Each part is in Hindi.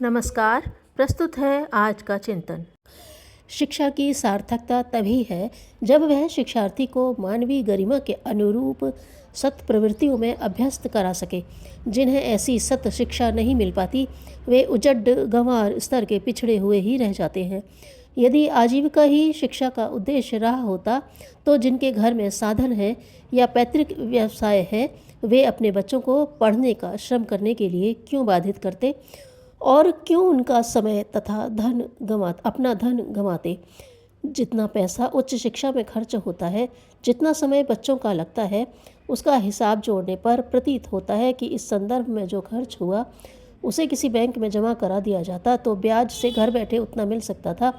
नमस्कार। प्रस्तुत है आज का चिंतन। शिक्षा की सार्थकता तभी है जब वह शिक्षार्थी को मानवीय गरिमा के अनुरूप सत प्रवृत्तियों में अभ्यस्त करा सके। जिन्हें ऐसी सत शिक्षा नहीं मिल पाती वे उजड्ड गंवार स्तर के पिछड़े हुए ही रह जाते हैं। यदि आजीविका ही शिक्षा का उद्देश्य रहा होता तो जिनके घर में साधन है या पैतृक व्यवसाय है वे अपने बच्चों को पढ़ने का श्रम करने के लिए क्यों बाधित करते और क्यों उनका समय तथा अपना धन गंवाते। जितना पैसा उच्च शिक्षा में खर्च होता है, जितना समय बच्चों का लगता है, उसका हिसाब जोड़ने पर प्रतीत होता है कि इस संदर्भ में जो खर्च हुआ उसे किसी बैंक में जमा करा दिया जाता तो ब्याज से घर बैठे उतना मिल सकता था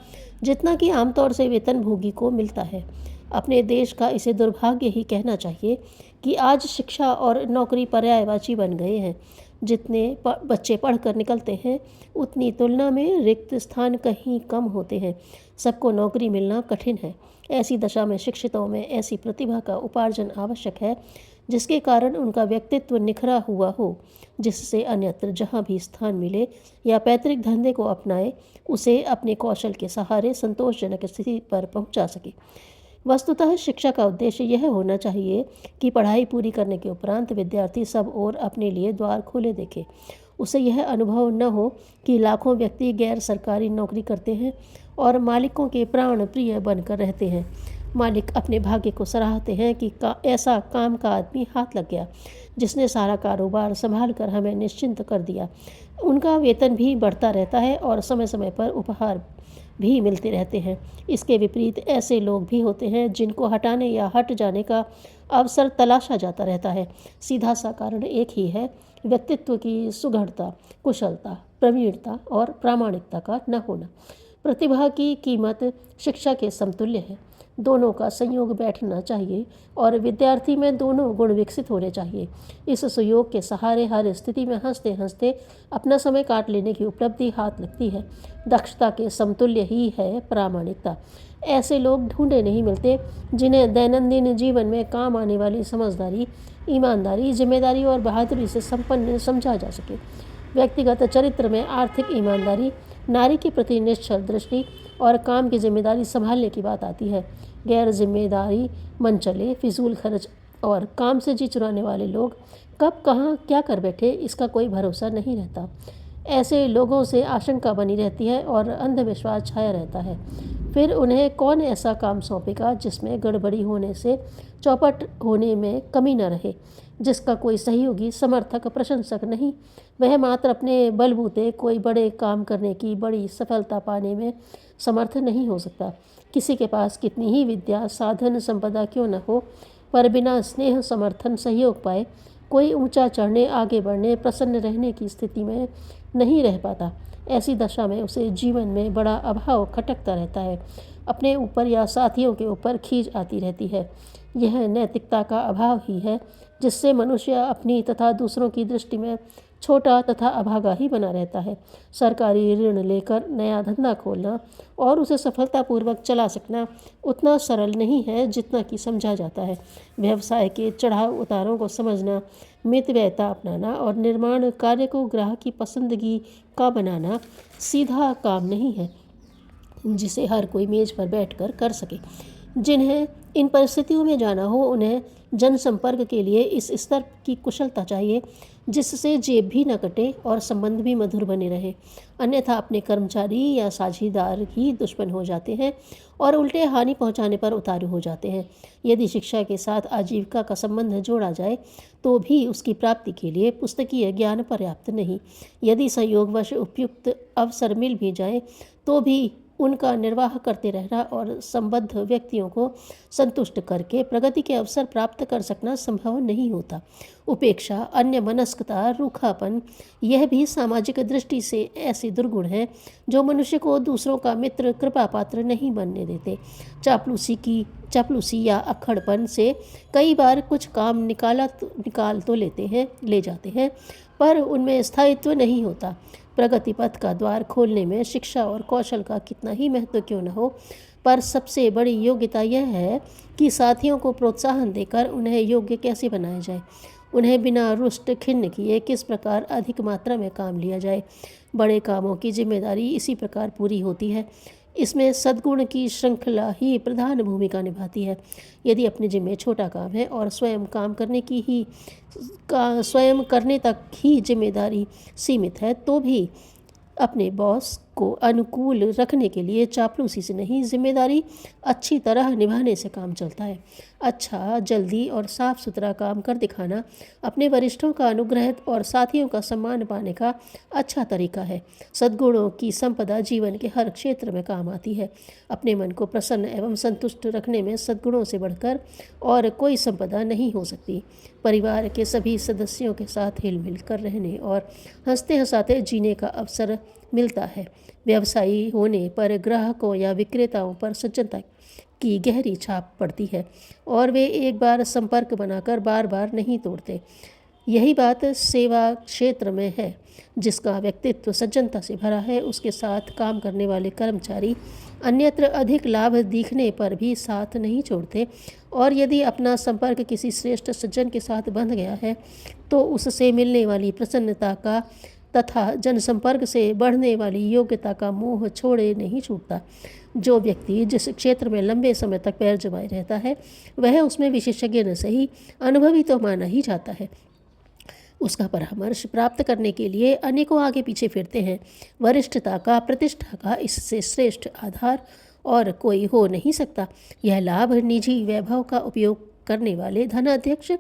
जितना कि आमतौर से वेतनभोगी को मिलता है। अपने देश का इसे दुर्भाग्य ही कहना चाहिए कि आज शिक्षा और नौकरी पर्यायवाची बन गए हैं। जितने बच्चे पढ़कर निकलते हैं उतनी तुलना में रिक्त स्थान कहीं कम होते हैं। सबको नौकरी मिलना कठिन है। ऐसी दशा में शिक्षितों में ऐसी प्रतिभा का उपार्जन आवश्यक है जिसके कारण उनका व्यक्तित्व निखरा हुआ हो, जिससे अन्यत्र जहाँ भी स्थान मिले या पैतृक धंधे को अपनाए उसे अपने कौशल के सहारे संतोषजनक स्थिति पर पहुँचा सके। वस्तुतः शिक्षा का उद्देश्य यह होना चाहिए कि पढ़ाई पूरी करने के उपरांत विद्यार्थी सब और अपने लिए द्वार खोले देखे। उसे यह अनुभव न हो कि लाखों व्यक्ति गैर सरकारी नौकरी करते हैं और मालिकों के प्राण प्रिय बनकर रहते हैं। मालिक अपने भाग्य को सराहते हैं कि ऐसा काम का आदमी हाथ लग गया जिसने सारा कारोबार संभाल कर हमें निश्चिंत कर दिया। उनका वेतन भी बढ़ता रहता है और समय समय पर उपहार भी मिलते रहते हैं। इसके विपरीत ऐसे लोग भी होते हैं जिनको हटाने या हट जाने का अवसर तलाशा जाता रहता है। सीधा सा कारण एक ही है, व्यक्तित्व की सुघड़ता, कुशलता, प्रवीणता और प्रामाणिकता का न होना। प्रतिभा की कीमत शिक्षा के समतुल्य है। दोनों का संयोग बैठना चाहिए और विद्यार्थी में दोनों गुण विकसित होने चाहिए। इस सुयोग के सहारे हर स्थिति में हंसते हंसते अपना समय काट लेने की उपलब्धि हाथ लगती है। दक्षता के समतुल्य ही है प्रामाणिकता। ऐसे लोग ढूंढे नहीं मिलते जिन्हें दैनंदिन जीवन में काम आने वाली समझदारी, ईमानदारी, जिम्मेदारी और बहादुरी से संपन्न समझा जा सके। व्यक्तिगत चरित्र में आर्थिक ईमानदारी, नारी के प्रति निश्चल दृष्टि और काम की जिम्मेदारी संभालने की बात आती है। गैर जिम्मेदारी, मनचले, फिजूल खर्च और काम से जी चुराने वाले लोग कब कहाँ क्या कर बैठे इसका कोई भरोसा नहीं रहता। ऐसे लोगों से आशंका बनी रहती है और अंधविश्वास छाया रहता है। फिर उन्हें कौन ऐसा काम सौंपेगा जिसमें गड़बड़ी होने से चौपट होने में कमी न रहे। जिसका कोई सहयोगी, समर्थक, प्रशंसक नहीं, वह मात्र अपने बलबूते कोई बड़े काम करने की बड़ी सफलता पाने में समर्थ नहीं हो सकता। किसी के पास कितनी ही विद्या, साधन, संपदा क्यों न हो, पर बिना स्नेह, समर्थन, सहयोग पाए कोई ऊंचा चढ़ने, आगे बढ़ने, प्रसन्न रहने की स्थिति में नहीं रह पाता। ऐसी दशा में उसे जीवन में बड़ा अभाव खटकता रहता है। अपने ऊपर या साथियों के ऊपर खींच आती रहती है। यह नैतिकता का अभाव ही है जिससे मनुष्य अपनी तथा दूसरों की दृष्टि में छोटा तथा अभागा ही बना रहता है। सरकारी ऋण लेकर नया धंधा खोलना और उसे सफलतापूर्वक चला सकना उतना सरल नहीं है जितना कि समझा जाता है। व्यवसाय के चढ़ाव उतारों को समझना, मितव्ययता अपनाना और निर्माण कार्य को ग्राहक की पसंदगी का बनाना सीधा काम नहीं है जिसे हर कोई मेज पर बैठकर कर सके। जिन्हें इन परिस्थितियों में जाना हो उन्हें जनसंपर्क के लिए इस स्तर की कुशलता चाहिए जिससे जेब भी न कटे और संबंध भी मधुर बने रहे। अन्यथा अपने कर्मचारी या साझीदार ही दुश्मन हो जाते हैं और उल्टे हानि पहुंचाने पर उतारू हो जाते हैं। यदि शिक्षा के साथ आजीविका का संबंध जोड़ा जाए तो भी उसकी प्राप्ति के लिए पुस्तकीय ज्ञान पर्याप्त नहीं। यदि संयोगवश उपयुक्त अवसर मिल भी जाए तो भी उनका निर्वाह करते रहना और संबद्ध व्यक्तियों को संतुष्ट करके प्रगति के अवसर प्राप्त कर सकना संभव नहीं होता। उपेक्षा, अन्य मनस्कता, रूखापन यह भी सामाजिक दृष्टि से ऐसे दुर्गुण हैं जो मनुष्य को दूसरों का मित्र, कृपा पात्र नहीं बनने देते। चापलूसी या अक्खड़पन से कई बार कुछ काम निकाल तो ले जाते हैं पर उनमें स्थायित्व नहीं होता। प्रगति पथ का द्वार खोलने में शिक्षा और कौशल का कितना ही महत्व क्यों न हो, पर सबसे बड़ी योग्यता यह है कि साथियों को प्रोत्साहन देकर उन्हें योग्य कैसे बनाया जाए। उन्हें बिना रुष्ट खिन्न किए किस प्रकार अधिक मात्रा में काम लिया जाए। बड़े कामों की जिम्मेदारी इसी प्रकार पूरी होती है। इसमें सद्गुण की श्रृंखला ही प्रधान भूमिका निभाती है। यदि अपने जिम्मे छोटा काम है और स्वयं करने तक ही जिम्मेदारी सीमित है, तो भी अपने बॉस को अनुकूल रखने के लिए चापलूसी से नहीं, जिम्मेदारी अच्छी तरह निभाने से काम चलता है। अच्छा, जल्दी और साफ सुथरा काम कर दिखाना अपने वरिष्ठों का अनुग्रह और साथियों का सम्मान पाने का अच्छा तरीका है। सद्गुणों की संपदा जीवन के हर क्षेत्र में काम आती है। अपने मन को प्रसन्न एवं संतुष्ट रखने में सद्गुणों से बढ़कर और कोई संपदा नहीं हो सकती। परिवार के सभी सदस्यों के साथ हिल मिल कर रहने और हंसते हंसाते जीने का अवसर मिलता है। व्यवसायी होने पर ग्राहकों या विक्रेताओं पर सज्जनता की गहरी छाप पड़ती है और वे एक बार संपर्क बनाकर बार बार नहीं तोड़ते। यही बात सेवा क्षेत्र में है। जिसका व्यक्तित्व सज्जनता से भरा है, उसके साथ काम करने वाले कर्मचारी अन्यत्र अधिक लाभ दिखने पर भी साथ नहीं छोड़ते, और यदि अपना संपर्क किसी श्रेष्ठ सज्जन के साथ बंध गया है तो उससे मिलने वाली प्रसन्नता का तथा जनसंपर्क से बढ़ने वाली योग्यता का मोह छोड़े नहीं छूटता। जो व्यक्ति जिस क्षेत्र में लंबे समय तक पैर जमाए रहता है, वह उसमें विशेषज्ञ न सही, अनुभवी तो माना ही जाता है। उसका परामर्श प्राप्त करने के लिए अनेकों आगे पीछे फिरते हैं। वरिष्ठता का, प्रतिष्ठा का इससे श्रेष्ठ आधार और कोई हो नहीं सकता। यह लाभ निजी वैभव का उपयोग करने वाले धनाध्यक्ष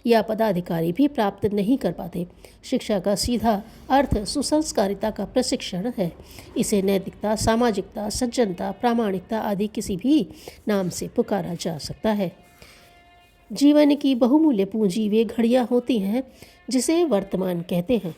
या पदाधिकारी भी प्राप्त नहीं कर पाते। शिक्षा का सीधा अर्थ सुसंस्कारिता का प्रशिक्षण है। इसे नैतिकता, सामाजिकता, सज्जनता, प्रामाणिकता आदि किसी भी नाम से पुकारा जा सकता है। जीवन की बहुमूल्य पूंजी वे घड़ियां होती हैं जिसे वर्तमान कहते हैं।